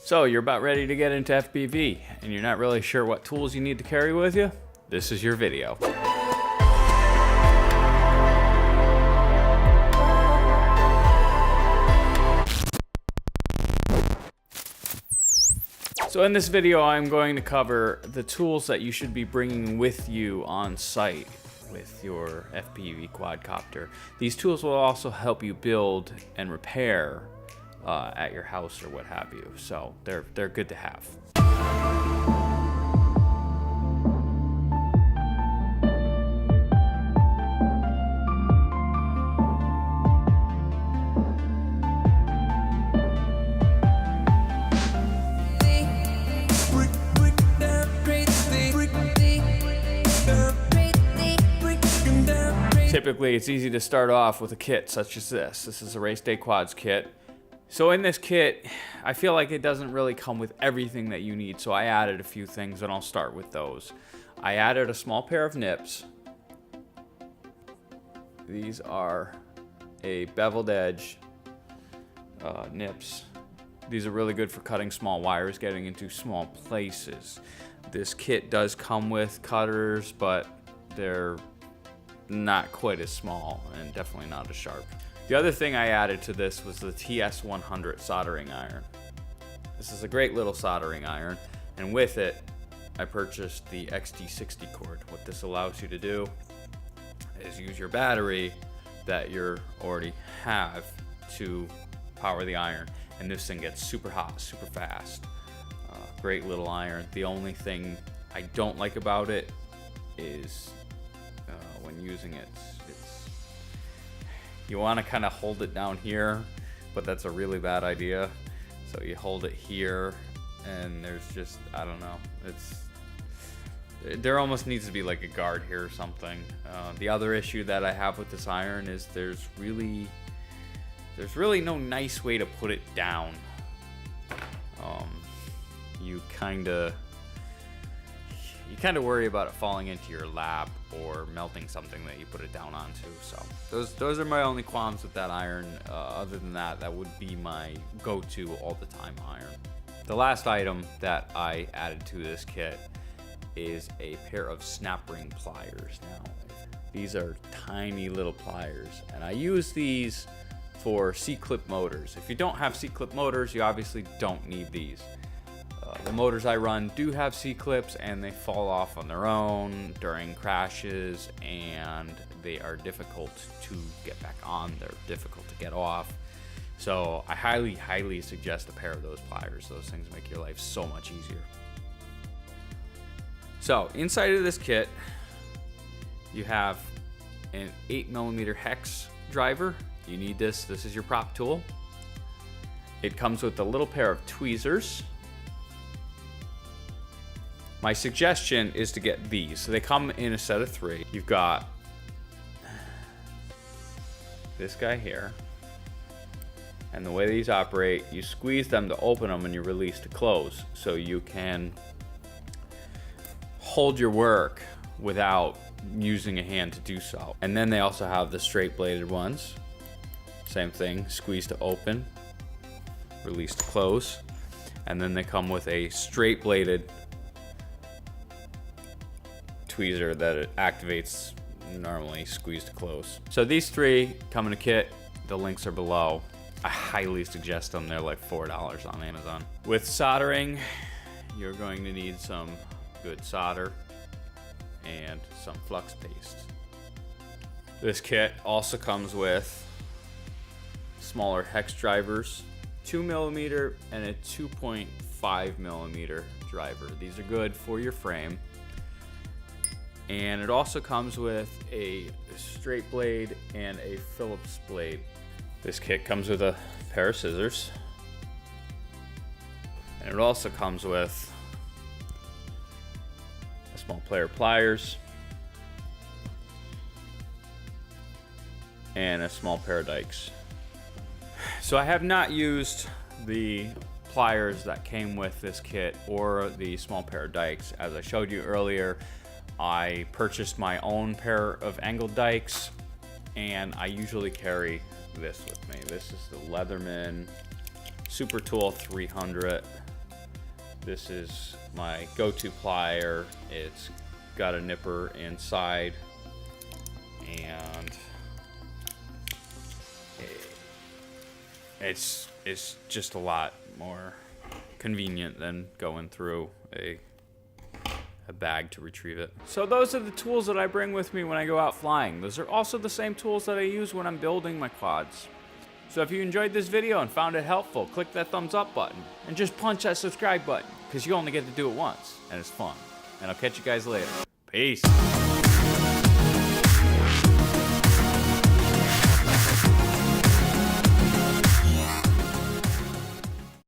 So you're about ready to get into FPV and you're not really sure what tools you need to carry with you? This is your video. So in this video, I'm going to cover the tools that you should be bringing with you on site with your FPV Quadcopter. These tools will also help you build and repair at your house or what have you. So they're good to have. Typically, it's easy to start off with a kit such as this. This is a Race Day Quads kit. So in this kit, I feel like it doesn't really come with everything that you need, so I added a few things, and I'll start with those. I added a small pair of nips. These are a beveled edge nips. These are really good for cutting small wires, getting into small places. This kit does come with cutters, but they're not quite as small and definitely not as sharp. The other thing I added to this was the TS100 soldering iron. This is a great little soldering iron, and with it I purchased the XT60 cord. What this allows you to do is use your battery that you already have to power the iron, and this thing gets super hot super fast. Great little iron. The only thing I don't like about it is when using it, you want to kind of hold it down here, but that's a really bad idea. So you hold it here, and there's just, I don't know, there almost needs to be like a guard here or something. The other issue that I have with this iron is there's really no nice way to put it down. You kind of worry about it falling into your lap or melting something that you put it down onto. So those are my only qualms with that iron. Other than that, that would be my go-to all the time iron. The last item that I added to this kit is a pair of snap ring pliers. Now, these are tiny little pliers, and I use these for C-clip motors. If you don't have C-clip motors, you obviously don't need these. The motors I run do have C-clips, and they fall off on their own during crashes, and they are difficult to get back on. They're difficult to get off. So I highly suggest a pair of those pliers. Those things make your life so much easier. So inside of this kit, you have an 8mm hex driver. You need this. This is your prop tool. It comes with a little pair of tweezers. My suggestion is to get these. So they come in a set of 3. You've got this guy here. And the way these operate, you squeeze them to open them and you release to close. So you can hold your work without using a hand to do so. And then they also have the straight bladed ones. Same thing, squeeze to open, release to close. And then they come with a straight bladed tweezer that it activates normally, squeeze to close. So these 3 come in a kit. The links are below. I highly suggest them. They're like $4 on Amazon. With soldering, you're going to need some good solder and some flux paste. This kit also comes with smaller hex drivers, 2mm and a 2.5mm driver. These are good for your frame. And it also comes with a straight blade and a Phillips blade. This kit comes with a pair of scissors. And it also comes with a small pair of pliers and a small pair of dikes. So I have not used the pliers that came with this kit or the small pair of dikes. As I showed you earlier, I purchased my own pair of angled dikes, and I usually carry this with me. This is the Leatherman Super Tool 300. This is my go-to plier. It's got a nipper inside, and it's just a lot more convenient than going through a bag to retrieve it. So those are the tools that I bring with me when I go out flying. Those are also the same tools that I use when I'm building my quads. So if you enjoyed this video and found it helpful, click that thumbs up button and just punch that subscribe button, because you only get to do it once and it's fun. And I'll catch you guys later. Peace.